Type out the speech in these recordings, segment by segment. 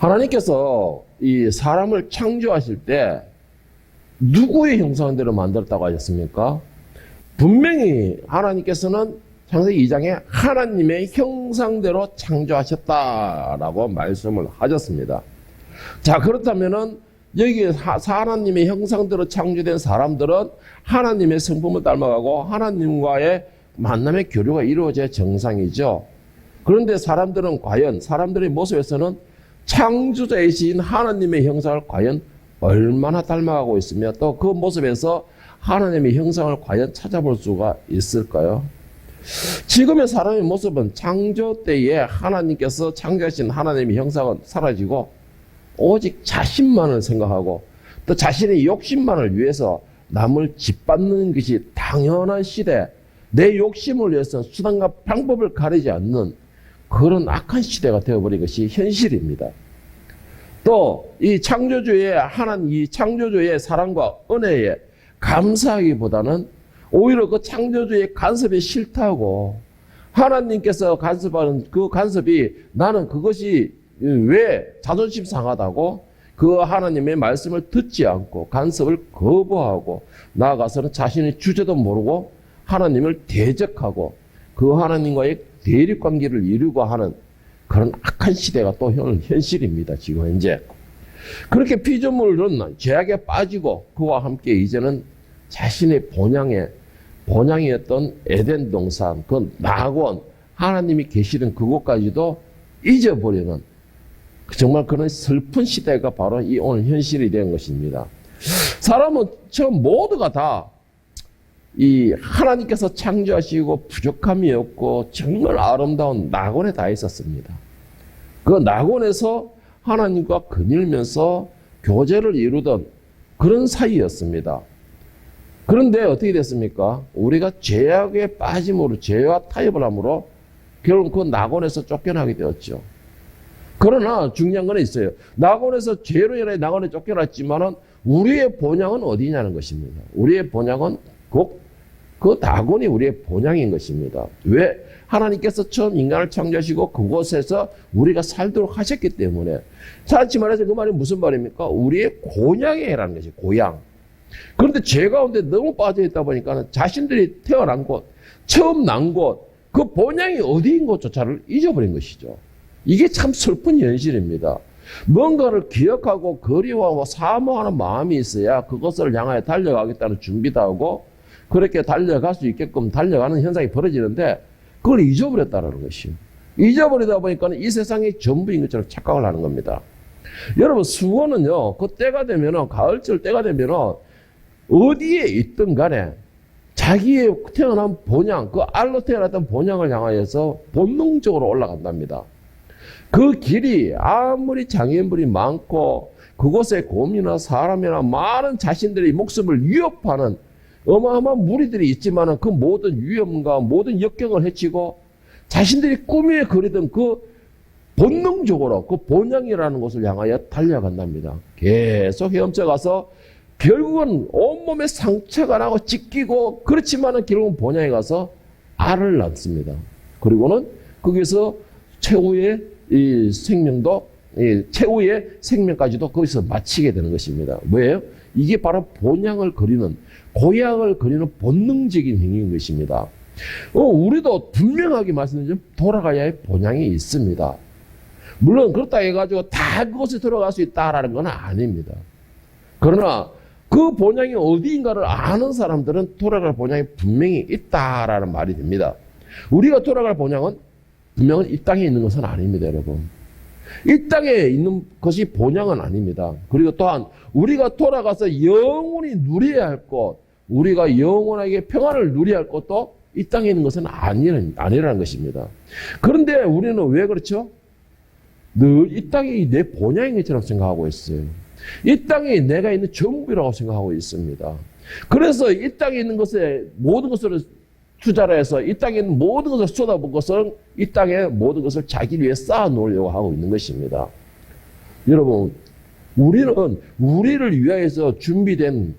하나님께서 이 사람을 창조하실 때 누구의 형상대로 만들었다고 하셨습니까? 분명히 하나님께서는 창세기 2장에 하나님의 형상대로 창조하셨다라고 말씀을 하셨습니다. 자, 그렇다면은 여기 하나님의 형상대로 창조된 사람들은 하나님의 성품을 닮아가고 하나님과의 만남의 교류가 이루어져야 정상이죠. 그런데 사람들은 과연 사람들의 모습에서는 창조자이신 하나님의 형상을 과연 얼마나 닮아가고 있으며 또 그 모습에서 하나님의 형상을 과연 찾아볼 수가 있을까요? 지금의 사람의 모습은 창조 때에 하나님께서 창조하신 하나님의 형상은 사라지고 오직 자신만을 생각하고 또 자신의 욕심만을 위해서 남을 짓밟는 것이 당연한 시대, 내 욕심을 위해서 수단과 방법을 가리지 않는 그런 악한 시대가 되어버린 것이 현실입니다. 또 이 창조주의 이 창조주의 사랑과 은혜에 감사하기보다는 오히려 그 창조주의 간섭이 싫다고 하나님께서 간섭하는 그 간섭이 나는 그것이 왜 자존심 상하다고 그 하나님의 말씀을 듣지 않고 간섭을 거부하고 나아가서는 자신의 주제도 모르고 하나님을 대적하고 그 하나님과의 대립관계를 이루고 하는 그런 악한 시대가 또 현실입니다. 지금 현재. 그렇게 피조물은 죄악에 빠지고 그와 함께 이제는 자신의 본향이었던 에덴 동산, 그 낙원, 하나님이 계시는 그곳까지도 잊어버리는 정말 그런 슬픈 시대가 바로 이 오늘 현실이 된 것입니다. 사람은 처음 모두가 다 이 하나님께서 창조하시고 부족함이 없고 정말 아름다운 낙원에 다 있었습니다. 그 낙원에서 하나님과 거닐면서 교제를 이루던 그런 사이였습니다. 그런데 어떻게 됐습니까? 우리가 죄악에 빠짐으로 죄와 타협을 함으로 결국 그 낙원에서 쫓겨나게 되었죠. 그러나 중요한 건 있어요. 낙원에서 죄로 인해 낙원에 쫓겨났지만은 우리의 본향은 어디냐는 것입니다. 우리의 본향은 곧 그 낙원이 우리의 본향인 것입니다. 왜? 하나님께서 처음 인간을 창조하시고 그곳에서 우리가 살도록 하셨기 때문에. 다시 말해서 그 말이 무슨 말입니까? 우리의 고향이라는 것이 고향. 그런데 죄 가운데 너무 빠져있다 보니까 자신들이 태어난 곳, 처음 난 곳, 그 본향이 어디인 것조차를 잊어버린 것이죠. 이게 참 슬픈 현실입니다. 뭔가를 기억하고 그리워하고 사모하는 마음이 있어야 그것을 향하여 달려가겠다는 준비도 하고 그렇게 달려갈 수 있게끔 달려가는 현상이 벌어지는데 그걸 잊어버렸다는 것이요. 잊어버리다 보니까 이 세상이 전부인 것처럼 착각을 하는 겁니다. 여러분 수건은요, 그 때가 되면은 가을철 때가 되면은 어디에 있든 간에 자기의 태어난 본향, 그 알로 태어났던 본향을 향하여서 본능적으로 올라간답니다. 그 길이 아무리 장애물이 많고 그곳에 곰이나 사람이나 많은 자신들의 목숨을 위협하는 어마어마한 무리들이 있지만은 그 모든 위험과 모든 역경을 헤치고 자신들이 꿈에 그리던 그 본능적으로 그 본향이라는 곳을 향하여 달려간답니다. 계속 헤엄쳐가서 결국은 온몸에 상처가 나고 찢기고 그렇지만은 결국은 본향에 가서 알을 낳습니다. 그리고는 거기서 최후의 이 생명도 최후의 생명까지도 거기서 마치게 되는 것입니다. 왜요? 이게 바로 본향을 그리는 고향을 그리는 본능적인 행위인 것입니다. 우리도 분명하게 말씀드리면 돌아가야 할 본향이 있습니다. 물론 그렇다 해가지고 다 그곳에 들어갈 수 있다라는 건 아닙니다. 그러나 그 본향이 어디인가를 아는 사람들은 돌아갈 본향이 분명히 있다라는 말이 됩니다. 우리가 돌아갈 본향은 분명히 이 땅에 있는 것은 아닙니다, 여러분. 이 땅에 있는 것이 본향은 아닙니다. 그리고 또한 우리가 돌아가서 영원히 누려야 할 것, 우리가 영원하게 평안을 누려야 할 것도 이 땅에 있는 것은 아니라는 것입니다. 그런데 우리는 왜 그렇죠? 늘 이 땅이 내 본향인 것처럼 생각하고 있어요. 이 땅이 내가 있는 전부라고 생각하고 있습니다. 그래서 이 땅에 있는 것에 모든 것을 투자를 해서 이 땅에 있는 모든 것을 쏟아본 것은 이 땅에 모든 것을 자기 위해 쌓아 놓으려고 하고 있는 것입니다. 여러분, 우리는 우리를 위하여서 준비된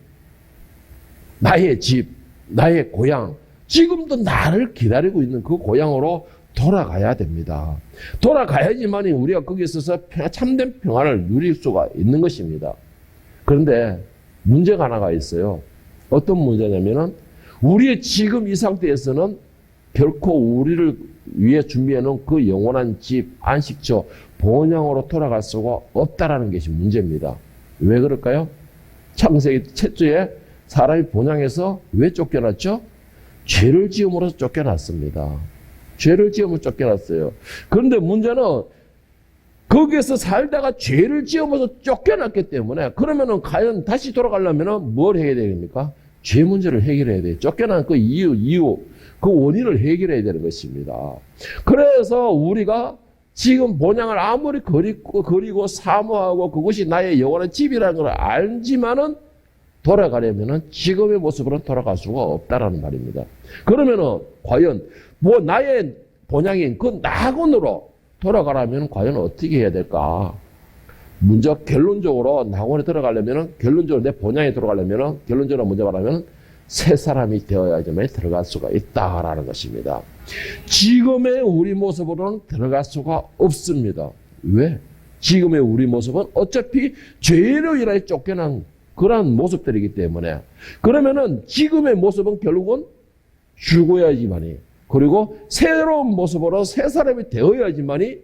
나의 집, 나의 고향, 지금도 나를 기다리고 있는 그 고향으로 돌아가야 됩니다. 돌아가야지만 우리가 거기에 있어서 참된 평안을 누릴 수가 있는 것입니다. 그런데 문제가 하나가 있어요. 어떤 문제냐면은 우리의 지금 이 상태에서는 결코 우리를 위해 준비해놓은 그 영원한 집, 안식처, 본향으로 돌아갈 수가 없다라는 것이 문제입니다. 왜 그럴까요? 창세기 첫째에 사람이 본향에서 왜 쫓겨났죠? 죄를 지음으로써 쫓겨났습니다. 죄를 지으면 쫓겨났어요. 그런데 문제는 거기에서 살다가 죄를 지으면서 쫓겨났기 때문에 그러면은 과연 다시 돌아가려면은 뭘 해야 됩니까? 죄 문제를 해결해야 돼요. 쫓겨난 그 이유, 그 원인을 해결해야 되는 것입니다. 그래서 우리가 지금 본향을 아무리 그리고 사모하고 그것이 나의 영원한 집이라는 걸 알지만은 돌아가려면은 지금의 모습으로 돌아갈 수가 없다라는 말입니다. 그러면은 과연 나의 본향인 그 낙원으로 돌아가려면 과연 어떻게 해야 될까? 먼저 결론적으로 낙원에 들어가려면 결론적으로 내 본향에 들어가려면 결론적으로 먼저 말하면 새 사람이 되어야지만 들어갈 수가 있다라는 것입니다. 지금의 우리 모습으로는 들어갈 수가 없습니다. 왜? 지금의 우리 모습은 어차피 죄로 인하여 쫓겨난 그런 모습들이기 때문에 그러면은 지금의 모습은 결국은 죽어야지만이 그리고 새로운 모습으로 새 사람이 되어야지만이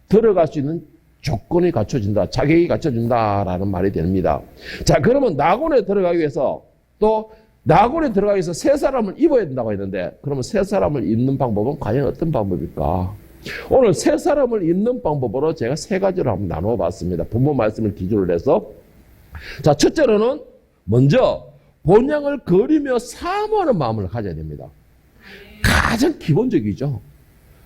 들어갈 수 있는 조건이 갖춰진다. 자격이 갖춰진다라는 말이 됩니다. 자, 그러면 낙원에 들어가기 위해서 또 낙원에 들어가기 위해서 새 사람을 입어야 된다고 했는데 그러면 새 사람을 입는 방법은 과연 어떤 방법일까? 오늘 새 사람을 입는 방법으로 제가 세 가지로 한번 나누어 봤습니다. 본문 말씀을 기준으로 해서 자, 첫째로는 먼저 본향을 그리며 사모하는 마음을 가져야 됩니다. 가장 기본적이죠.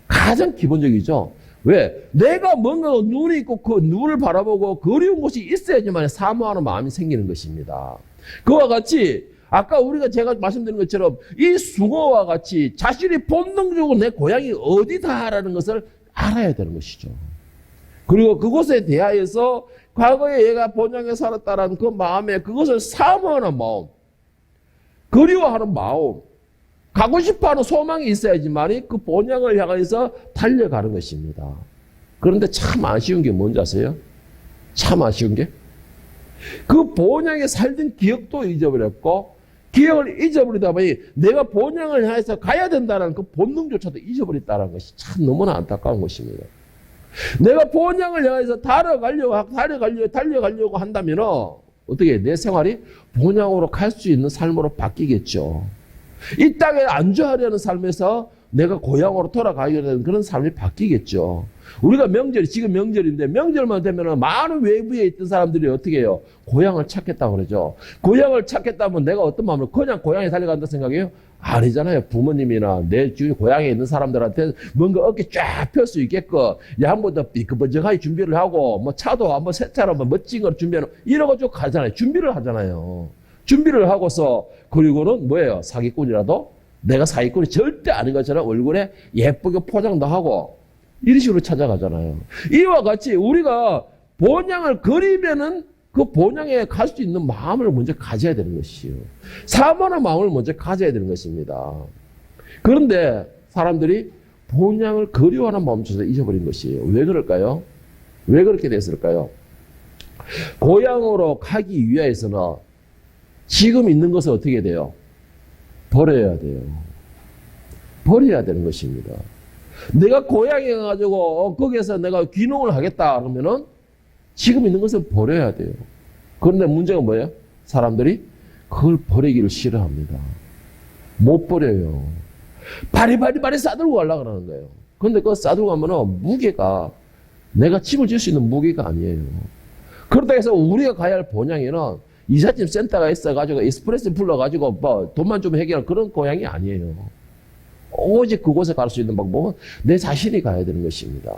가장 기본적이죠. 왜? 내가 뭔가 눈이 있고 그 눈을 바라보고 그리운 곳이 있어야지만 사모하는 마음이 생기는 것입니다. 그와 같이 아까 제가 말씀드린 것처럼 이 숭어와 같이 자신이 본능적으로 내 고향이 어디다라는 것을 알아야 되는 것이죠. 그리고 그곳에 대하여서 과거에 얘가 본향에 살았다라는 그 마음에 그것을 사모하는 마음, 그리워하는 마음, 가고 싶어하는 소망이 있어야지만 그 본향을 향해서 달려가는 것입니다. 그런데 참 아쉬운 게 뭔지 아세요? 참 아쉬운 게 그 본향에 살던 기억도 잊어버렸고 기억을 잊어버리다 보니 내가 본향을 향해서 가야 된다는 그 본능조차도 잊어버렸다는 것이 참 너무나 안타까운 것입니다. 내가 본향을 향해서 달려가려고 한다면 어떻게 내 생활이 본향으로 갈 수 있는 삶으로 바뀌겠죠. 이 땅에 안주하려는 삶에서 내가 고향으로 돌아가려는 그런 삶이 바뀌겠죠. 우리가 지금 명절인데 명절만 되면 많은 외부에 있던 사람들이 어떻게 해요? 고향을 찾겠다고 그러죠. 고향을 찾겠다면 내가 어떤 마음으로 그냥 고향에 달려간다 생각해요? 아니잖아요. 부모님이나 내 주위 고향에 있는 사람들한테 뭔가 어깨 쫙 펼 수 있게끔 한번 더 삐끗번쩍하게 준비를 하고 뭐 차도 한번 새 차로 한번 멋진 걸 준비하는 이러고 가잖아요. 준비를 하잖아요. 준비를 하고서 그리고는 뭐예요? 사기꾼이라도 내가 사기꾼이 절대 아닌 것처럼 얼굴에 예쁘게 포장도 하고 이런 식으로 찾아가잖아요. 이와 같이 우리가 본향을 그리면은 그 본향에 갈 수 있는 마음을 먼저 가져야 되는 것이요. 사모하는 마음을 먼저 가져야 되는 것입니다. 그런데 사람들이 본향을 그리워하는 마음조차 잊어버린 것이에요. 왜 그럴까요? 왜 그렇게 됐을까요? 고향으로 가기 위해서는 지금 있는 것을 어떻게 돼요? 버려야 돼요. 버려야 되는 것입니다. 내가 고향에 가가지고 거기에서 내가 귀농을 하겠다 그러면은 지금 있는 것을 버려야 돼요. 그런데 문제가 뭐예요? 사람들이 그걸 버리기를 싫어합니다. 못 버려요. 바리바리 싸들고 가려고 그러는 거예요. 그런데 그거 싸들고 가면은 무게가 내가 짐을 질 수 있는 무게가 아니에요. 그렇다 해서 우리가 가야 할 본향에는 이삿짐 센터가 있어가지고 에스프레소 불러가지고 뭐 돈만 좀 해결할 그런 고향이 아니에요. 오직 그곳에 갈 수 있는 방법은 내 자신이 가야 되는 것입니다.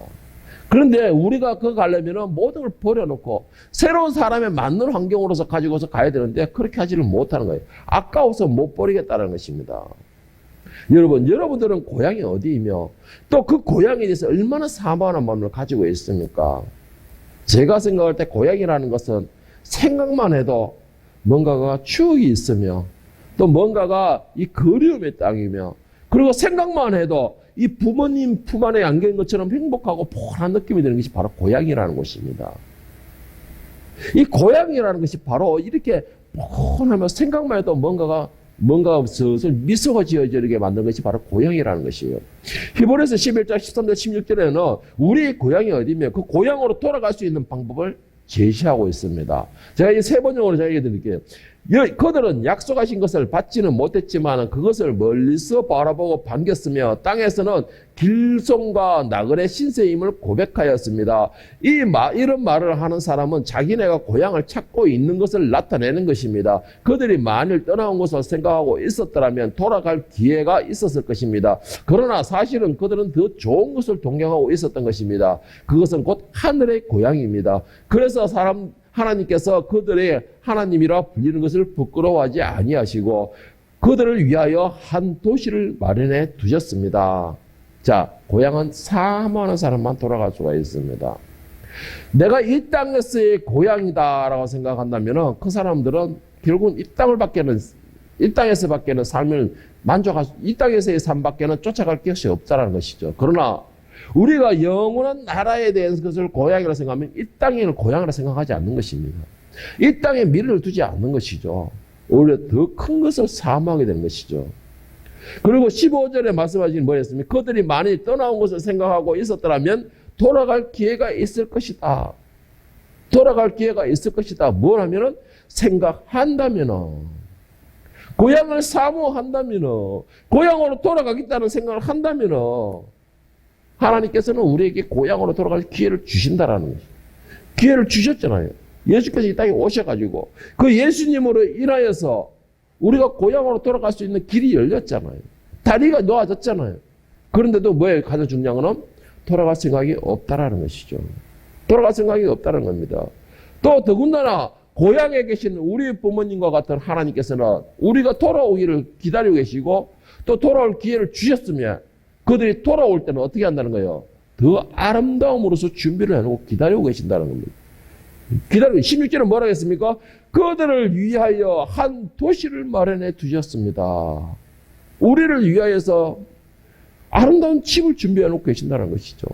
그런데 우리가 그거 가려면 모든 걸 버려놓고 새로운 사람에 맞는 환경으로서 가지고서 가야 되는데 그렇게 하지를 못하는 거예요. 아까워서 못 버리겠다는 것입니다. 여러분들은 고향이 어디이며 또 그 고향에 대해서 얼마나 사모하는 마음을 가지고 있습니까? 제가 생각할 때 고향이라는 것은 생각만 해도 뭔가가 추억이 있으며 또 뭔가가 이 그리움의 땅이며 그리고 생각만 해도 이 부모님 품 안에 안긴 것처럼 행복하고 포근한 느낌이 드는 것이 바로 고향이라는 것입니다. 이 고향이라는 것이 바로 이렇게 포근하며 생각만 해도 뭔가 슬슬 미소가 지어지게 만든 것이 바로 고향이라는 것이에요. 히브리서 11장 13절 16절에는 우리의 고향이 어디며 그 고향으로 돌아갈 수 있는 방법을 제시하고 있습니다. 제가 이 세 번역으로 제가 얘기해 드릴게요. 그들은 약속하신 것을 받지는 못했지만 그것을 멀리서 바라보고 반겼으며 땅에서는 길손과 나그네 신세임을 고백하였습니다. 이런 말을 하는 사람은 자기네가 고향을 찾고 있는 것을 나타내는 것입니다. 그들이 만일 떠나온 것을 생각하고 있었더라면 돌아갈 기회가 있었을 것입니다. 그러나 사실은 그들은 더 좋은 것을 동경하고 있었던 것입니다. 그것은 곧 하늘의 고향입니다. 그래서 하나님께서 그들의 하나님이라 불리는 것을 부끄러워하지 아니하시고 그들을 위하여 한 도시를 마련해 두셨습니다. 자, 고향은 사모하는 사람만 돌아갈 수가 있습니다. 내가 이 땅에서의 고향이다라고 생각한다면 그 사람들은 결국은 이 땅에서밖에는 삶을 이 땅에서의 삶밖에는 쫓아갈 것이 없다는 것이죠. 그러나 우리가 영원한 나라에 대한 것을 고향이라고 생각하면 이 땅을 고향이라고 생각하지 않는 것입니다. 이 땅에 미래를 두지 않는 것이죠. 오히려 더 큰 것을 사모하게 되는 것이죠. 그리고 15절에 말씀하신 뭐였습니까? 그들이 많이 떠나온 것을 생각하고 있었더라면 돌아갈 기회가 있을 것이다. 돌아갈 기회가 있을 것이다. 뭘 하면은 생각한다면은 고향을 사모한다면은 고향으로 돌아가겠다는 생각을 한다면은 하나님께서는 우리에게 고향으로 돌아갈 기회를 주신다라는 거죠. 기회를 주셨잖아요. 예수께서 이 땅에 오셔가지고 그 예수님으로 인하여서 우리가 고향으로 돌아갈 수 있는 길이 열렸잖아요. 다리가 놓아졌잖아요. 그런데도 뭐예요? 가장 중요한 건 돌아갈 생각이 없다라는 것이죠. 돌아갈 생각이 없다는 겁니다. 또 더군다나 고향에 계신 우리 부모님과 같은 하나님께서는 우리가 돌아오기를 기다리고 계시고 또 돌아올 기회를 주셨으면 그들이 돌아올 때는 어떻게 한다는 거예요? 더 아름다움으로서 준비를 해놓고 기다리고 계신다는 겁니다. 16절은 뭐라고 했습니까? 그들을 위하여 한 도시를 마련해 두셨습니다. 우리를 위하여서 아름다운 집을 준비해 놓고 계신다는 것이죠.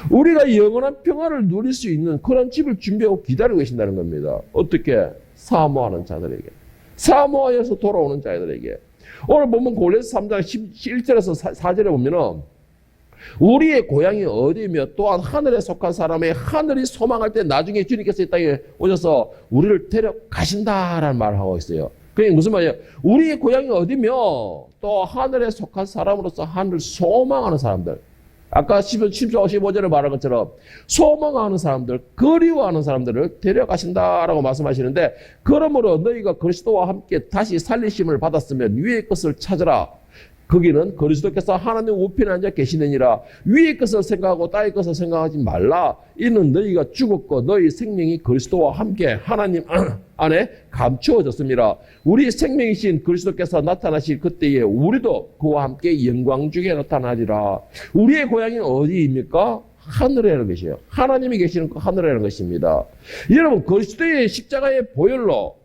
우리가 영원한 평화를 누릴 수 있는 그런 집을 준비하고 기다리고 계신다는 겁니다. 어떻게? 사모하는 자들에게. 사모하여서 돌아오는 자들에게. 오늘 보면 골로새 3장 1절에서 4절에 보면은 우리의 고향이 어디며 또한 하늘에 속한 사람의 하늘이 소망할 때 나중에 주님께서 이 땅에 오셔서 우리를 데려가신다라는 말을 하고 있어요. 그게 무슨 말이에요? 우리의 고향이 어디며 또 하늘에 속한 사람으로서 하늘을 소망하는 사람들. 아까 15절에 말한 것처럼 소망하는 사람들, 그리워하는 사람들을 데려가신다라고 말씀하시는데 그러므로 너희가 그리스도와 함께 다시 살리심을 받았으면 위의 것을 찾으라. 거기는 그리스도께서 하나님 우편에 앉아 계시느니라. 위의 것을 생각하고 땅의 것을 생각하지 말라. 이는 너희가 죽었고 너희 생명이 그리스도와 함께 하나님 안에 감추어졌습니다. 우리 생명이신 그리스도께서 나타나실 그때에 우리도 그와 함께 영광 중에 나타나리라. 우리의 고향이 어디입니까? 하늘이라는 것이에요. 하나님이 계시는 그 하늘이라는 것입니다. 여러분, 그리스도의 십자가의 보혈로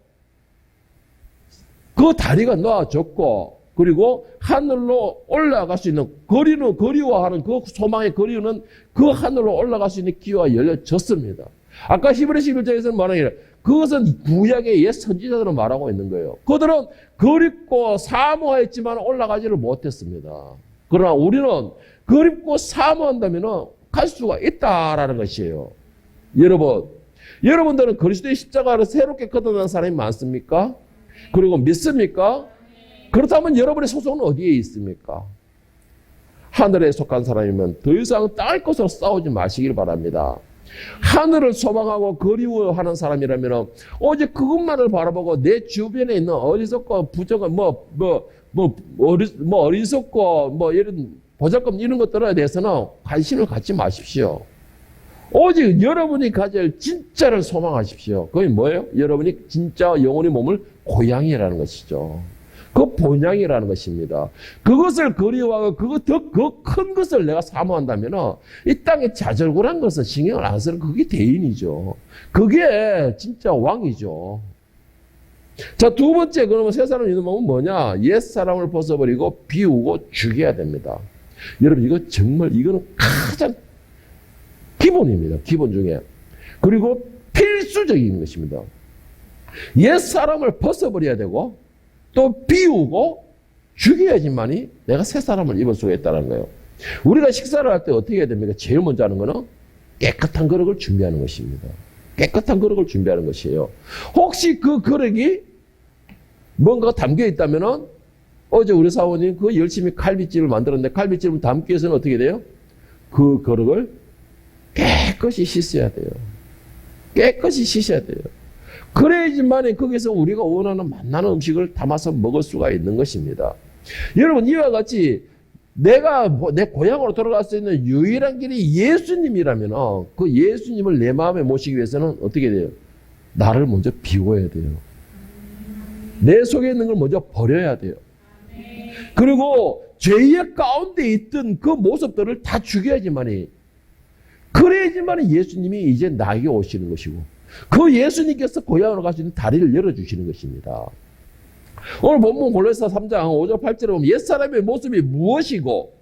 그 다리가 놓아졌고 그리고 하늘로 올라갈 수 있는 그리워하는 그 소망의 거리는 그 하늘로 올라갈 수 있는 기회가 열려졌습니다. 아까 히브리서 11장에서는 말하기를 그것은 구약의 옛 선지자들은 말하고 있는 거예요. 그들은 그립고 사모했지만 올라가지를 못했습니다. 그러나 우리는 그립고 사모한다면 갈 수가 있다라는 것이에요. 여러분들은 그리스도의 십자가를 새롭게 거듭난 사람이 많습니까? 그리고 믿습니까? 그렇다면 여러분의 소속은 어디에 있습니까? 하늘에 속한 사람이면 더 이상 땅의 것으로 싸우지 마시길 바랍니다. 하늘을 소망하고 그리워하는 사람이라면 오직 그것만을 바라보고 내 주변에 있는 어리석고 부정한 어리석고 이런 보잘것 이런 것들에 대해서는 관심을 갖지 마십시오. 오직 여러분이 가질 진짜를 소망하십시오. 그게 뭐예요? 여러분이 진짜 영혼의 몸을 고향이라는 것이죠. 그 본향이라는 것입니다. 그것을 그리워하고 그 큰 것을 내가 사모한다면 이 땅에 좌절굴한 것을 신경을 안 쓰는 그게 대인이죠. 그게 진짜 왕이죠. 자, 두 번째, 그러면 새 사람을 입는 법은 뭐냐? 옛 사람을 벗어버리고 비우고 죽여야 됩니다. 여러분, 이거는 가장 기본입니다. 기본 중에. 그리고 필수적인 것입니다. 옛 사람을 벗어버려야 되고, 또 비우고 죽여야지만이 내가 새 사람을 입을 수가 있다는 거예요. 우리가 식사를 할 때 어떻게 해야 됩니까? 제일 먼저 하는 거는 깨끗한 그릇을 준비하는 것입니다. 깨끗한 그릇을 준비하는 것이에요. 혹시 그 그릇이 뭔가 담겨 있다면은 어제 우리 사원님 그 열심히 칼빗집을 만들었는데 칼빗집을 담기 위해서는 어떻게 돼요? 그 그릇을 깨끗이 씻어야 돼요. 깨끗이 씻어야 돼요. 그래야지만 거기서 우리가 원하는 맛나는 음식을 담아서 먹을 수가 있는 것입니다. 여러분, 이와 같이 내가 내 고향으로 돌아갈 수 있는 유일한 길이 예수님이라면 그 예수님을 내 마음에 모시기 위해서는 어떻게 돼요? 나를 먼저 비워야 돼요. 내 속에 있는 걸 먼저 버려야 돼요. 그리고 죄의 가운데 있던 그 모습들을 다 죽여야지만이, 그래야지만이 예수님이 이제 나에게 오시는 것이고, 그 예수님께서 고향으로 갈 수 있는 다리를 열어주시는 것입니다. 오늘 본문 골로새 3장 5절 8절에 보면 옛사람의 모습이 무엇이고,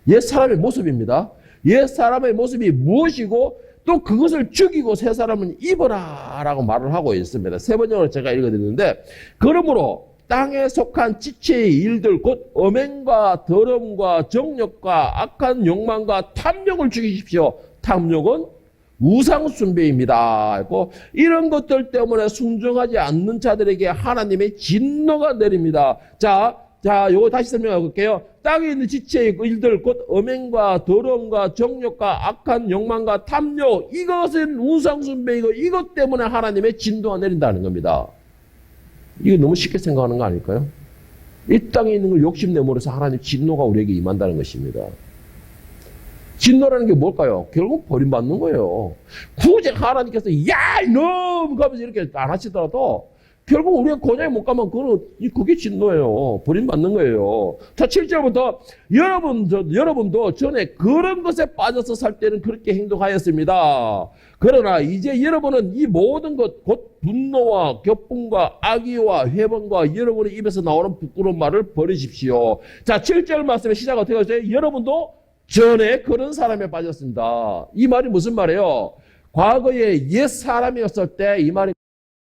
옛사람의 모습입니다. 옛사람의 모습이 무엇이고 또 그것을 죽이고 새 사람은 입어라 라고 말을 하고 있습니다. 세 번째로 제가 읽어드리는데, 그러므로 땅에 속한 지체의 일들 곧 음행과 더러움과 정욕과 악한 욕망과 탐욕을 죽이십시오. 탐욕은 우상숭배입니다. 이런 것들 때문에 순종하지 않는 자들에게 하나님의 진노가 내립니다. 자, 요거 다시 설명해 볼게요. 땅에 있는 지체의 일들, 곧 음행과 더러움과 정욕과 악한 욕망과 탐욕, 이것은 우상숭배이고 이것 때문에 하나님의 진노가 내린다는 겁니다. 이거 너무 쉽게 생각하는 거 아닐까요? 이 땅에 있는 걸 욕심내므로서 하나님 진노가 우리에게 임한다는 것입니다. 진노라는 게 뭘까요? 결국 버림받는 거예요. 굳이 하나님께서 야 이놈 하면서 이렇게 안 하시더라도 결국 우리가 고향에 못 가면 그게 진노예요. 버림받는 거예요. 자, 7절부터 여러분도 전에 그런 것에 빠져서 살 때는 그렇게 행동하였습니다. 그러나 이제 여러분은 이 모든 것 곧 분노와 격분과 악의와 회방과 여러분의 입에서 나오는 부끄러운 말을 버리십시오. 자, 7절 말씀의 시작 어떻게 하세요? 여러분도 전에 그런 사람에 빠졌습니다. 이 말이 무슨 말이에요? 과거에 옛 사람이었을 때 이 말이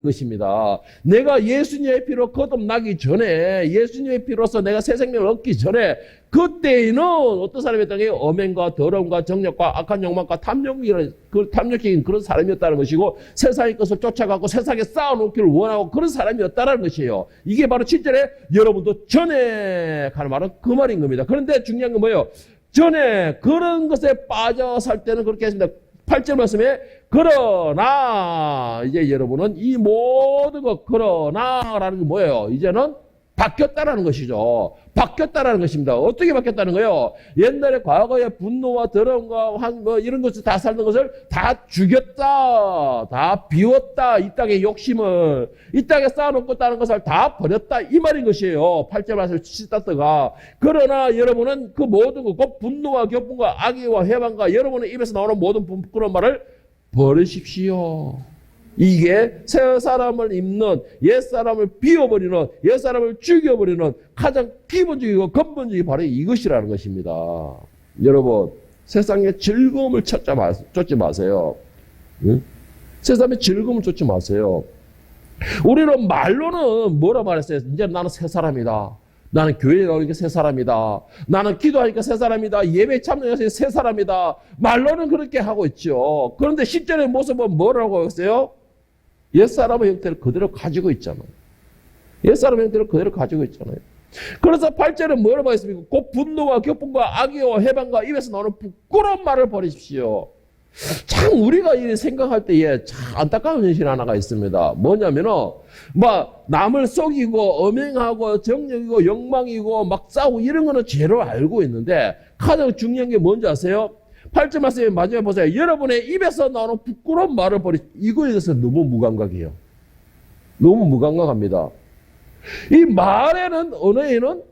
것입니다. 내가 예수님의 피로 거듭나기 전에, 예수님의 피로서 내가 새 생명을 얻기 전에, 그때에는 어떤 사람이었다는 게 엄행과 더러움과 정욕과 악한 욕망과 탐욕적인 그런 사람이었다는 것이고, 세상의 것을 쫓아가고 세상에 쌓아놓기를 원하고 그런 사람이었다는 것이에요. 이게 바로 7절에 여러분도 전에 하는 말은 그 말인 겁니다. 그런데 중요한 건 뭐예요? 전에 그런 것에 빠져 살 때는 그렇게 했습니다. 8절 말씀에 그러나 이제 여러분은 이 모든 것 그러나라는 게 뭐예요? 이제는 바뀌었다라는 것이죠. 바뀌었다라는 것입니다. 어떻게 바뀌었다는 거예요? 옛날에 과거의 분노와 더러움과 이런 것을 다 살던 것을 다 죽였다. 다 비웠다. 이 땅의 욕심을, 이 땅에 쌓아놓고 있다는 것을 다 버렸다. 이 말인 것이에요. 8절 말씀을 치다가 그러나 여러분은 그 모든 것, 곧 분노와 격분과 악의와 해방과 여러분의 입에서 나오는 모든 부끄러운 말을 버리십시오. 이게 새 사람을 입는, 옛 사람을 비워버리는, 옛 사람을 죽여버리는 가장 기본적이고 근본적이 바로 이것이라는 것입니다. 여러분, 세상의 즐거움을 쫓지 마세요. 응? 세상의 즐거움을 쫓지 마세요. 우리는 말로는 뭐라 말했어요? 이제 나는 새 사람이다. 나는 교회에 나오니까 새 사람이다. 나는 기도하니까 새 사람이다. 예배 참여해서 새 사람이다. 말로는 그렇게 하고 있죠. 그런데 실제의 모습은 뭐라고 했어요? 옛사람의 형태를 그대로 가지고 있잖아요. 옛사람의 형태를 그대로 가지고 있잖아요. 그래서 8절에 뭐라고 했습니까? 곧 분노와 격분과 악의와 해방과 입에서 나오는 부끄러운 말을 버리십시오. 참 우리가 이 생각할 때에 참 안타까운 현실 하나가 있습니다. 뭐냐면은 남을 속이고 음행하고 정욕이고 욕망이고 막 싸우고 이런 거는 죄로 알고 있는데 가장 중요한 게 뭔지 아세요? 8절 말씀에 마지막에 보세요. 여러분의 입에서 나오는 부끄러운 말을 이거에 대해서 너무 무감각해요. 너무 무감각합니다. 이 말에는, 언어에는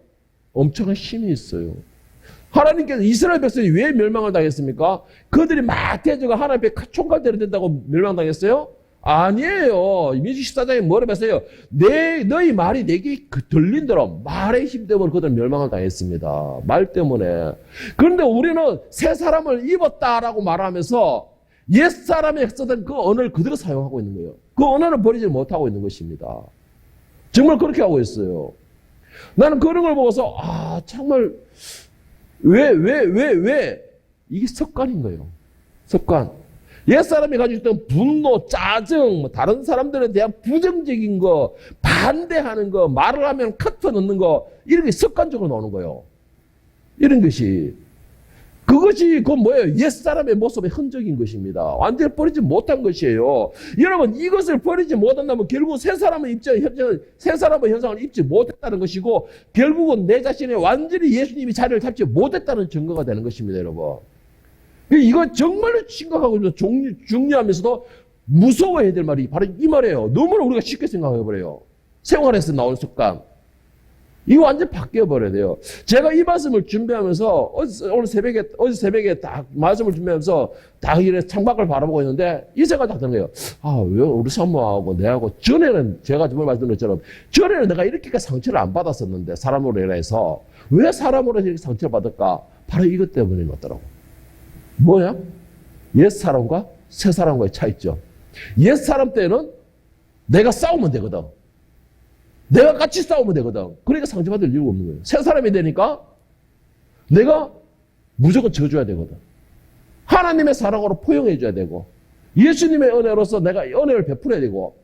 엄청난 힘이 있어요. 하나님께서 이스라엘 백성이 왜 멸망을 당했습니까? 그들이 막 대적하고 하나님 앞에 총칼대로 된다고 멸망당했어요? 아니에요. 민수기 14장에 뭐라 했어요? 너희 말이 내게 들린 대로 말의 힘 때문에 그들은 멸망을 당했습니다. 말 때문에. 그런데 우리는 새 사람을 입었다라고 말하면서 옛사람이 쓰던 그 언어를 그대로 사용하고 있는 거예요. 그 언어는 버리지 못하고 있는 것입니다. 정말 그렇게 하고 있어요. 나는 그런 걸 보고서 정말 왜 이게 습관인 거예요. 습관. 옛사람이 가지고 있던 분노, 짜증, 다른 사람들에 대한 부정적인 거, 반대하는 거, 말을 하면 커터 넣는 거, 이런 게 습관적으로 나오는 거예요. 이런 것이. 그것이 뭐예요? 옛사람의 모습의 흔적인 것입니다. 완전히 버리지 못한 것이에요. 여러분, 이것을 버리지 못한다면 결국 새 사람의 현상을 입지 못했다는 것이고, 결국은 내 자신의 완전히 예수님이 자리를 잡지 못했다는 증거가 되는 것입니다, 여러분. 이건 정말로 심각하고 중요하면서도 무서워해야 될 말이 바로 이 말이에요. 너무나 우리가 쉽게 생각해버려요. 생활에서 나온 습관. 이거 완전 바뀌어버려야 돼요. 제가 이 말씀을 준비하면서 어제 새벽에 딱 말씀을 준비하면서 딱 이래 창밖을 바라보고 있는데 이 생각이 딱 드는 거예요. 왜 우리 사모하고 내하고 전에는 제가 정말 말씀드린 것처럼 전에는 내가 이렇게까지 상처를 안 받았었는데 사람으로 인해서 왜 사람으로 이렇게 상처를 받을까? 바로 이것 때문인 것 같더라고. 뭐야? 옛사람과 새사람과의 차이점. 옛사람 때는 내가 싸우면 되거든. 내가 같이 싸우면 되거든. 그러니까 상처받을 이유가 없는 거예요. 새사람이 되니까 내가 무조건 져줘야 되거든. 하나님의 사랑으로 포용해줘야 되고 예수님의 은혜로서 내가 은혜를 베풀어야 되고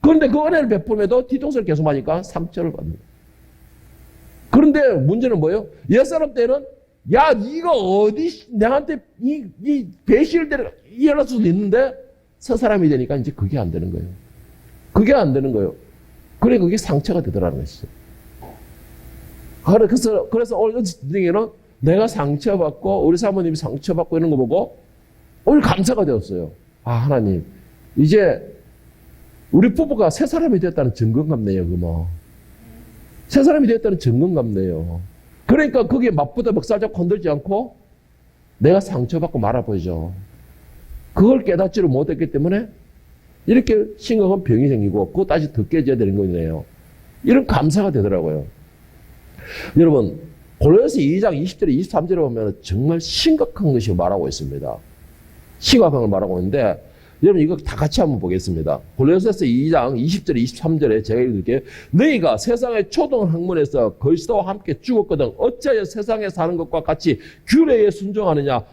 그런데 그 은혜를 베풀면도 뒤통수를 계속 맞으니까 상처를 받는 거예요. 그런데 문제는 뭐예요? 옛사람 때는 야, 네가 어디 내한테 이 배신을 때려 이해할 수도 있는데 새 사람이 되니까 이제 그게 안 되는 거예요. 그게 안 되는 거예요. 그래 그게 상처가 되더라는 것이죠. 그래서 오늘 등에는 내가 상처받고 우리 사모님이 상처받고 이런 거 보고 오늘 감사가 되었어요. 하나님 이제 우리 부부가 새 사람이 되었다는 증거감 같네요. 새 사람이 되었다는 증거감 같네요. 그러니까 거기에 맞부터 멱살잡고 건들지 않고 내가 상처받고 말아보죠. 그걸 깨닫지를 못했기 때문에 이렇게 심각한 병이 생기고 그것까지 더 깨져야 되는 거네요. 이런 감사가 되더라고요. 여러분 골로새 2장 20절에 23절에 보면 정말 심각한 것이 말하고 있습니다. 심각한 걸 말하고 있는데 여러분 이거 다 같이 한번 보겠습니다. 골로새서 2장 20절에 23절에 제가 읽을게요. 너희가 세상의 초동 학문에서 그리스도와 함께 죽었거든 어찌하여 세상에 사는 것과 같이 규례에 순종하느냐.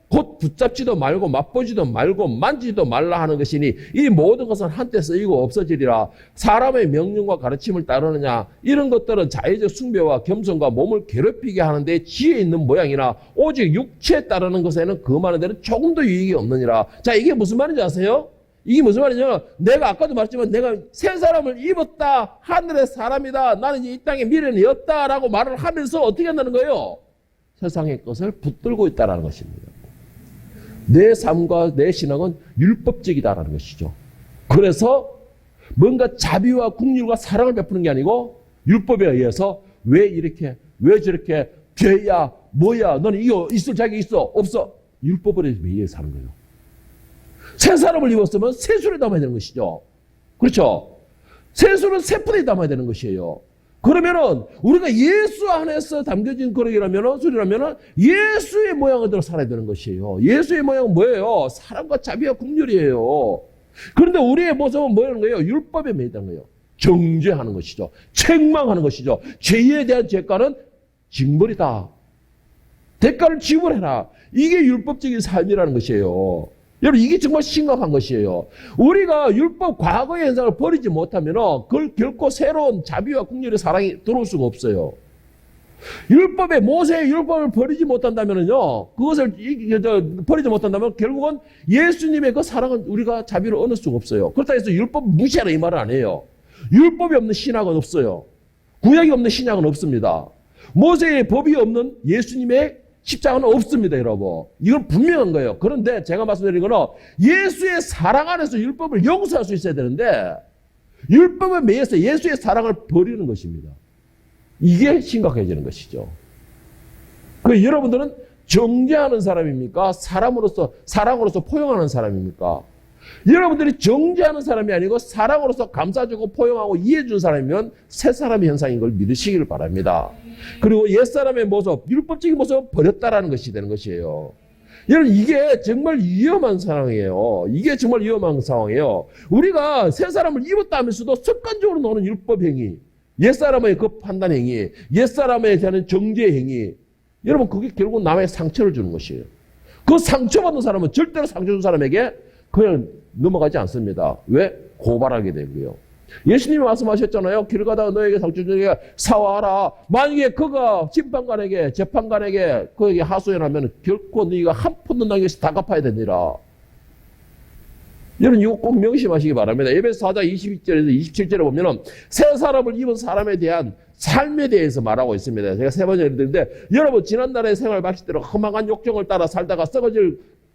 곧 붙잡지도 말고 맛보지도 말고 만지지도 말라 하는 것이니 이 모든 것은 한때 쓰이고 없어지리라. 사람의 명령과 가르침을 따르느냐. 이런 것들은 자의적 숭배와 겸손과 몸을 괴롭히게 하는데 지혜 있는 모양이나 오직 육체에 따르는 것에는 그 많은 데는 조금도 유익이 없느니라. 자, 이게 무슨 말인지 아세요? 이게 무슨 말이냐면 내가 아까도 말했지만 내가 새 사람을 입었다. 하늘의 사람이다. 나는 이제 이 땅의 미련이 없다라고 말을 하면서 어떻게 한다는 거예요? 세상의 것을 붙들고 있다는 것입니다. 내 삶과 내 신앙은 율법적이다라는 것이죠. 그래서 뭔가 자비와 긍휼과 사랑을 베푸는 게 아니고 율법에 의해서 왜 저렇게 죄야 뭐야 너는 이거 있을 자격이 있어 없어 율법에 의해서 사는 거예요. 새 사람을 입었으면 새술에 담아야 되는 것이죠. 그렇죠? 새술은 새푸대에 담아야 되는 것이에요. 그러면은 우리가 예수 안에서 담겨진 소리라면은 예수의 모양으로 살아야 되는 것이에요. 예수의 모양은 뭐예요? 사랑과 자비와 긍휼이에요. 그런데 우리의 모습은 뭐라는 거예요? 율법에 매이다는 거예요. 정죄하는 것이죠. 책망하는 것이죠. 죄에 대한 죄가는 징벌이다. 대가를 지불해라. 이게 율법적인 삶이라는 것이에요. 여러분 이게 정말 심각한 것이에요. 우리가 율법 과거의 현상을 버리지 못하면 그걸 결코 새로운 자비와 긍휼의 사랑이 들어올 수가 없어요. 모세의 율법을 버리지 못한다면요, 그것을 버리지 못한다면 결국은 예수님의 그 사랑은 우리가 자비를 얻을 수가 없어요. 그렇다 해서 율법 무시하라 이 말은 아니에요. 율법이 없는 신학은 없어요. 구약이 없는 신약은 없습니다. 모세의 법이 없는 예수님의 십자가는 없습니다, 여러분. 이건 분명한 거예요. 그런데 제가 말씀드린 거는 예수의 사랑 안에서 율법을 용서할 수 있어야 되는데 율법에 매여서 예수의 사랑을 버리는 것입니다. 이게 심각해지는 것이죠. 여러분들은 정죄하는 사람입니까? 사랑으로서 포용하는 사람입니까? 여러분들이 정죄하는 사람이 아니고 사랑으로서 감싸주고 포용하고 이해해준 사람이면 새 사람의 현상인 걸 믿으시기를 바랍니다. 그리고 옛사람의 모습, 율법적인 모습을 버렸다라는 것이 되는 것이에요. 여러분, 이게 정말 위험한 상황이에요. 이게 정말 위험한 상황이에요. 우리가 새 사람을 입었다 하면서도 습관적으로 노는 율법 행위, 옛사람의 그 판단 행위, 옛사람에 대한 정죄 행위, 여러분, 그게 결국 남의 상처를 주는 것이에요. 그 상처받은 사람은 절대로 상처 준 사람에게 그냥 넘어가지 않습니다. 왜? 고발하게 되고요. 예수님이 말씀하셨잖아요. 길 가다가 너에게 상처 주니까 사와라. 만약에 그가 심판관에게, 재판관에게 그에게 하소연하면 결코 네가 한 푼도 남겨서 다 갚아야 되니라. 여러분, 이거 꼭 명심하시기 바랍니다. 에베소 4장 22절에서 27절에 보면은 새 사람을 입은 사람에 대한 삶에 대해서 말하고 있습니다. 제가 세 번째 예를 드는데, 여러분, 지난날의 생활 방식대로 험악한 욕정을 따라 살다가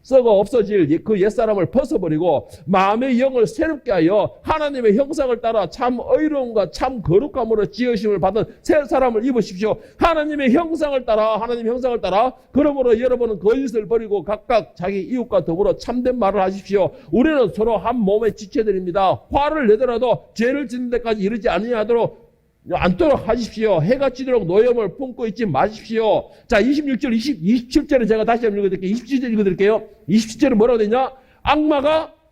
썩어 없어질 그 옛사람을 벗어버리고 마음의 영을 새롭게 하여 하나님의 형상을 따라 참 의로움과 참 거룩함으로 지으심을 받은 새 사람을 입으십시오. 하나님의 형상을 따라 그러므로 여러분은 거짓을 버리고 각각 자기 이웃과 더불어 참된 말을 하십시오. 우리는 서로 한 몸의 지체들입니다. 화를 내더라도 죄를 짓는 데까지 이르지 않도록 하십시오. 해가 지도록 노염을 품고 있지 마십시오. 자, 26절, 27절에 제가 다시 한번 읽어드릴게요. 27절 읽어드릴게요. 27절에 뭐라고 되냐?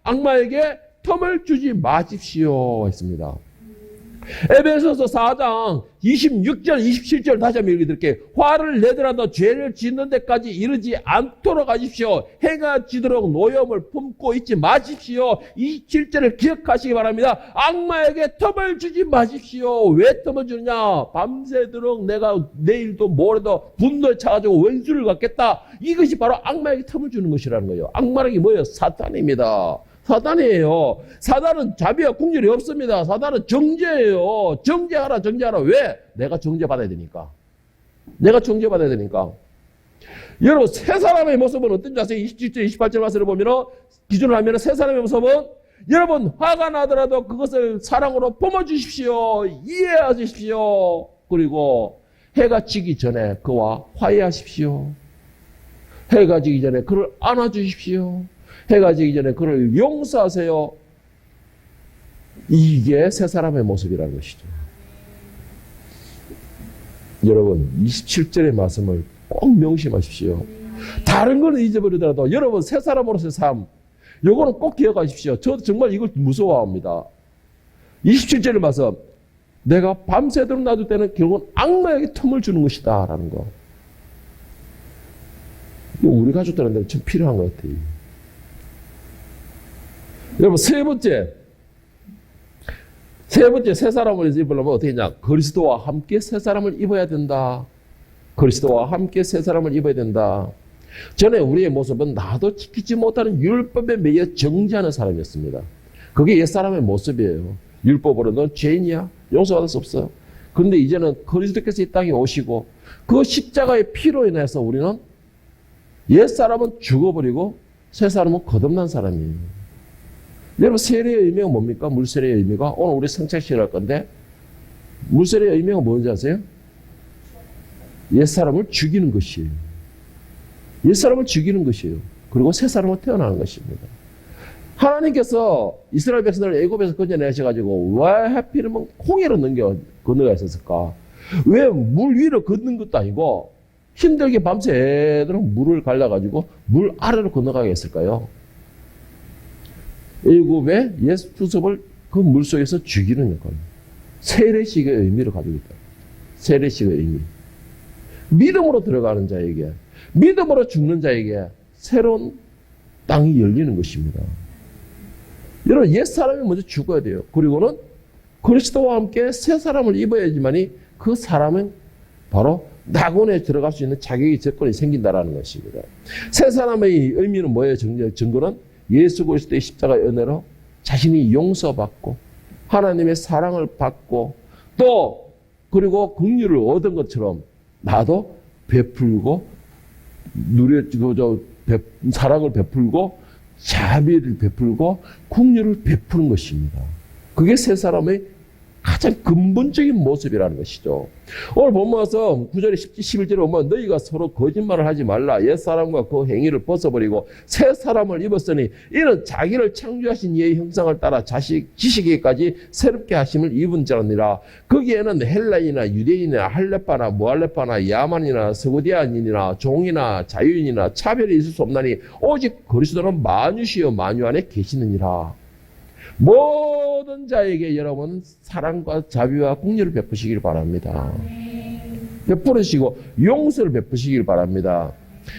악마에게 틈을 주지 마십시오. 했습니다. 에베소서 4장 26절, 27절 다시 한번 읽어드릴게요. 화를 내더라도 죄를 짓는 데까지 이르지 않도록 하십시오. 해가 지도록 노염을 품고 있지 마십시오. 27절을 기억하시기 바랍니다. 악마에게 틈을 주지 마십시오. 왜 틈을 주느냐? 밤새도록 내가 내일도 모레도 분노에 차가지고 원수를 갖겠다. 이것이 바로 악마에게 틈을 주는 것이라는 거예요. 악마라는 게 뭐예요? 사탄입니다. 사단이에요. 사단은 자비와 긍휼이 없습니다. 사단은 정죄예요. 정죄하라. 왜? 내가 정죄받아야 되니까. 여러분, 새 사람의 모습은 어떤지 아세요? 27절, 28절 말씀을 보면, 기준을 하면 새 사람의 모습은 여러분, 화가 나더라도 그것을 사랑으로 품어주십시오. 이해하십시오. 그리고 해가 지기 전에 그와 화해하십시오. 해가 지기 전에 그를 안아주십시오. 해가 지기 전에 그를 용서하세요. 이게 새 사람의 모습이라는 것이죠. 여러분, 27절의 말씀을 꼭 명심하십시오. 다른 거는 잊어버리더라도 여러분 새 사람으로서의 삶, 요거는 꼭 기억하십시오. 저도 정말 이걸 무서워합니다. 27절의 말씀, 내가 밤새도록 놔둘 때는 결국은 악마에게 틈을 주는 것이다 라는 거. 이거 우리 가족들한테는 참 필요한 것 같아요. 여러분, 세 번째 새 사람을 입으려면 어떻게 했냐? 그리스도와 함께 새 사람을 입어야 된다. 전에 우리의 모습은 나도 지키지 못하는 율법에 매여 정죄하는 사람이었습니다. 그게 옛사람의 모습이에요. 율법으로는 죄인이야. 용서받을 수 없어. 그런데 이제는 그리스도께서 이 땅에 오시고 그 십자가의 피로 인해서 우리는 옛사람은 죽어버리고 새 사람은 거듭난 사람이에요. 여러분, 세례의 의미가 뭡니까? 물세례의 의미가? 오늘 우리 성찬식을 할 건데, 물세례의 의미가 뭔지 아세요? 옛사람을 죽이는 것이에요. 그리고 새 사람을 태어나는 것입니다. 하나님께서 이스라엘 백성들을 애굽에서 건져내셔가지고 왜 하필이면 홍해로 건너가 있었을까? 왜 물 위로 걷는 것도 아니고 힘들게 밤새도록 물을 갈라가지고 물 아래로 건너가게 했을까요? 애굽의 옛 수습을 그 물속에서 죽이는 역할. 세례식의 의미를 가지고 있다. 세례식의 의미. 믿음으로 들어가는 자에게, 믿음으로 죽는 자에게 새로운 땅이 열리는 것입니다. 여러분, 옛 사람이 먼저 죽어야 돼요. 그리고는 그리스도와 함께 새 사람을 입어야지만이 그 사람은 바로 낙원에 들어갈 수 있는 자격이 조건이 생긴다라는 것입니다. 새 사람의 의미는 뭐예요? 증거는 예수 그리스도의 십자가의 은혜로 자신이 용서받고 하나님의 사랑을 받고 또 그리고 긍휼을 얻은 것처럼 나도 베풀고 사랑을 베풀고 자비를 베풀고 긍휼을 베푸는 것입니다. 그게 새 사람의 가장 근본적인 모습이라는 것이죠. 오늘 본문에서 9절에 11절에 보면 너희가 서로 거짓말을 하지 말라. 옛사람과 그 행위를 벗어버리고 새 사람을 입었으니 이는 자기를 창조하신 이의 형상을 따라 지식에까지 새롭게 하심을 입은 자니라. 거기에는 헬라인이나 유대인이나 할레파나 무할레파나 야만이나 스고디아인이나 종이나 자유인이나 차별이 있을 수 없나니 오직 그리스도는 만유시여 만유 안에 계시느니라. 모든 자에게 여러분 사랑과 자비와 긍휼을 베푸시길 바랍니다. 베푸시고 용서를 베푸시길 바랍니다.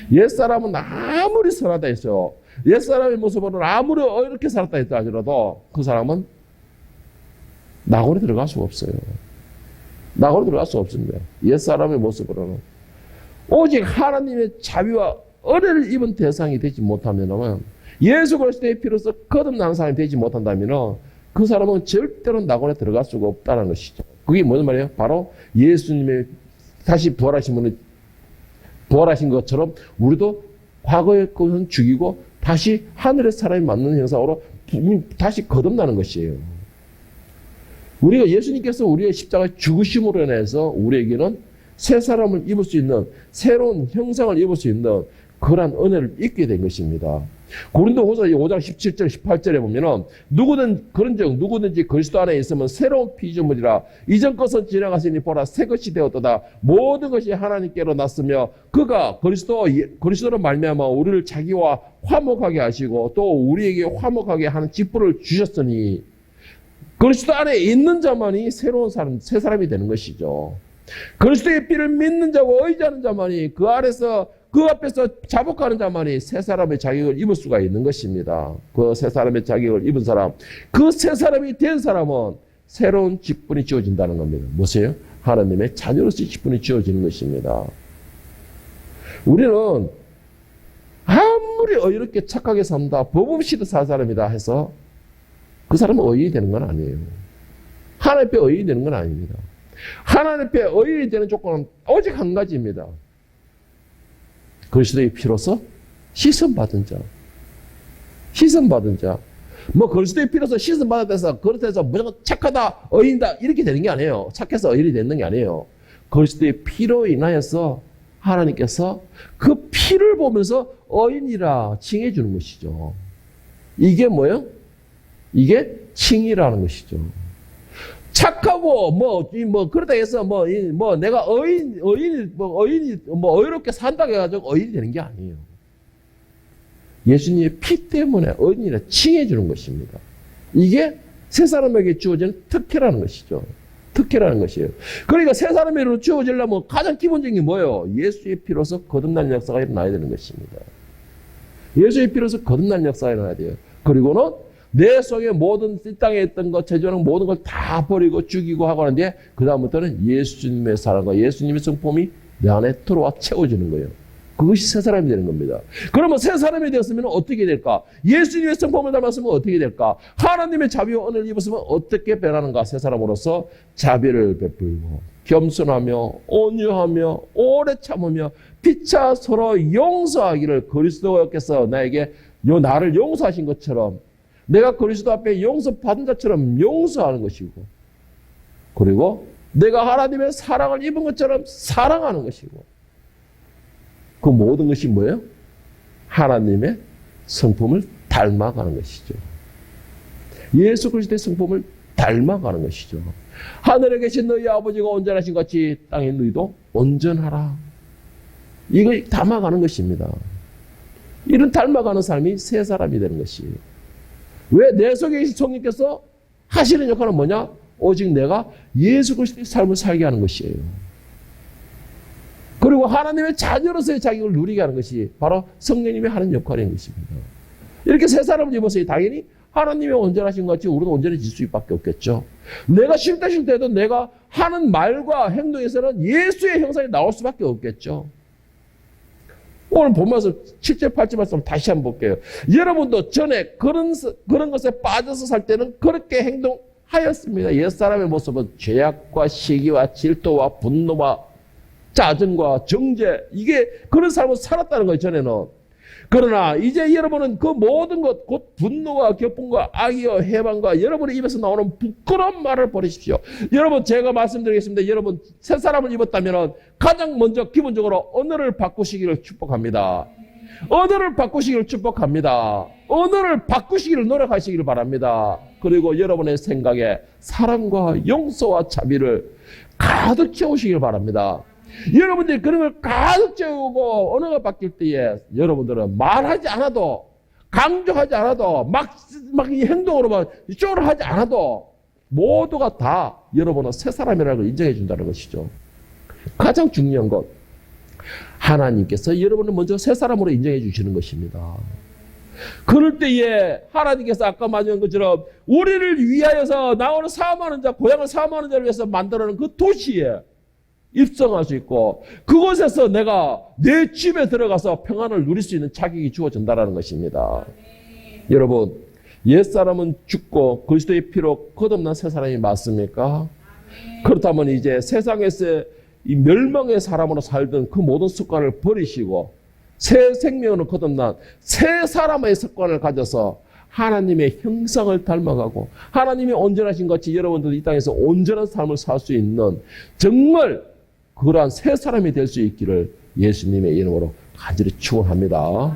옛사람은 아무리 선하다 해서 옛사람의 모습으로는 아무리 이렇게 살았다 했다 하더라도 그 사람은 낙원에 들어갈 수가 없어요. 낙원에 들어갈 수 없습니다. 옛사람의 모습으로는. 오직 하나님의 자비와 은혜를 입은 대상이 되지 못하면 예수 그리스도의 피로서 거듭난 사람이 되지 못한다면 그 사람은 절대로 낙원에 들어갈 수가 없다는 것이죠. 그게 무슨 말이에요? 바로 예수님의 다시 부활하신 분은 부활하신 것처럼 우리도 과거의 것은 죽이고 다시 하늘의 사람이 맞는 형상으로 다시 거듭나는 것이에요. 우리가 예수님께서 우리의 십자가의 죽으심으로 인해서 우리에게는 새 사람을 입을 수 있는 새로운 형상을 입을 수 있는 그러한 은혜를 입게 된 것입니다. 고린도후서 5장 17절 18절에 보면은 누구든지 그리스도 안에 있으면 새로운 피조물이라 이전 것은 지나갔으니 보라 새 것이 되었도다. 모든 것이 하나님께로 났으며 그가 그리스도로 말미암아 우리를 자기와 화목하게 하시고 또 우리에게 화목하게 하는 직분을 주셨으니 그리스도 안에 있는 자만이 새로운 사람, 새 사람이 되는 것이죠. 그리스도의 피를 믿는 자고 의지하는 자만이 그 앞에서 자복하는 자만이 새 사람의 자격을 입을 수가 있는 것입니다. 그 새 사람의 자격을 입은 사람, 그 새 사람이 된 사람은 새로운 직분이 주어진다는 겁니다. 무엇이에요? 하나님의 자녀로서의 직분이 주어지는 것입니다. 우리는 아무리 의롭게 착하게 산다, 법 없이도 살 사람이다 해서 그 사람은 의인이 되는 건 아니에요. 하나님 앞에 의인이 되는 건 아닙니다. 하나님 앞에 의인이 되는 조건은 오직 한 가지입니다. 그리스도의 피로서 씻음받은 자. 씻음받은 자. 그리스도의 피로서 씻음받았다 해서 그렇다해서 무조건 착하다, 의인이다 이렇게 되는 게 아니에요. 착해서 의인이 되는 게 아니에요. 그리스도의 피로 인하여서 하나님께서 그 피를 보면서 의인이라 칭해 주는 것이죠. 이게 뭐예요? 이게 칭이라는 것이죠. 착하고 그러다 해서 내가 의인이 의롭게 산다고 해가지고 의인이 되는 게 아니에요. 예수님의 피 때문에 의인이라 칭해 주는 것입니다. 이게 새 사람에게 주어지는 특혜라는 것이죠. 특혜라는 것이에요. 그러니까 새 사람에게 주어지려면 가장 기본적인 게 뭐예요? 예수의 피로서 거듭난 역사가 일어나야 되는 것입니다. 예수의 피로서 거듭난 역사가 일어나야 돼요. 그리고는 내 속에 모든 이 땅에 있던 것, 제조하는 모든 걸 다 버리고 죽이고 하고 하는데 그 다음부터는 예수님의 사랑과 예수님의 성품이 내 안에 들어와 채워지는 거예요. 그것이 새 사람이 되는 겁니다. 그러면 새 사람이 되었으면 어떻게 될까? 예수님의 성품을 닮았으면 어떻게 될까? 하나님의 자비와 은혜를 입었으면 어떻게 변하는가? 새 사람으로서 자비를 베풀고 겸손하며 온유하며 오래 참으며 피차 서로 용서하기를 그리스도께서 나에게 나를 용서하신 것처럼 내가 그리스도 앞에 용서받은 자처럼 용서하는 것이고 그리고 내가 하나님의 사랑을 입은 것처럼 사랑하는 것이고 그 모든 것이 뭐예요? 하나님의 성품을 닮아가는 것이죠. 예수 그리스도의 성품을 닮아가는 것이죠. 하늘에 계신 너희 아버지가 온전하신 같이 땅에 너희도 온전하라. 이거 닮아가는 것입니다. 이런 닮아가는 삶이 새 사람이 되는 것이에요. 왜 내 속에 계신 성령께서 하시는 역할은 뭐냐? 오직 내가 예수 그리스도의 삶을 살게 하는 것이에요. 그리고 하나님의 자녀로서의 자격을 누리게 하는 것이 바로 성령님이 하는 역할인 것입니다. 이렇게 새 사람을 입어서 당연히 하나님의 온전하신 것 같이 우리도 온전해질 수밖에 없겠죠. 내가 쉴 때도 내가 하는 말과 행동에서는 예수의 형상이 나올 수밖에 없겠죠. 오늘 보면서 7절 8절 말씀 다시 한번 볼게요. 여러분도 전에 그런 것에 빠져서 살 때는 그렇게 행동하였습니다. 옛사람의 모습은 죄악과 시기와 질투와 분노와 짜증과 정죄 이게 그런 삶을 살았다는 거예요. 전에는. 그러나 이제 여러분은 그 모든 것, 곧 분노와 격분과 악의와 해방과 여러분의 입에서 나오는 부끄러운 말을 버리십시오. 여러분, 제가 말씀드리겠습니다. 여러분, 새 사람을 입었다면 가장 먼저 기본적으로 언어를 바꾸시기를 축복합니다. 언어를 바꾸시기를 축복합니다. 언어를 바꾸시기를 노력하시기를 바랍니다. 그리고 여러분의 생각에 사랑과 용서와 자비를 가득 채우시길 바랍니다. 여러분들이 그런 걸 가득 채우고 언어가 바뀔 때에 여러분들은 말하지 않아도, 강조하지 않아도, 막 이 행동으로만 쇼를 하지 않아도 모두가 다 여러분은 새 사람이라는 걸 인정해 준다는 것이죠. 가장 중요한 것, 하나님께서 여러분을 먼저 새 사람으로 인정해 주시는 것입니다. 그럴 때에 하나님께서 아까 말한 것처럼 우리를 위하여서 나오는 사망하는 자, 고향을 사망하는 자를 위해서 만들어놓은 그 도시에 입성할 수 있고, 그곳에서 내가 내 집에 들어가서 평안을 누릴 수 있는 자격이 주어진다는 것입니다. 여러분, 옛사람은 죽고 그리스도의 피로 거듭난 새 사람이 맞습니까? 그렇다면 이제 세상에서 이 멸망의 사람으로 살던 그 모든 습관을 버리시고 새 생명으로 거듭난 새 사람의 습관을 가져서 하나님의 형상을 닮아가고 하나님이 온전하신 같이 여러분들 이 땅에서 온전한 삶을 살 수 있는 정말 그러한 새 사람이 될 수 있기를 예수님의 이름으로 간절히 축원합니다.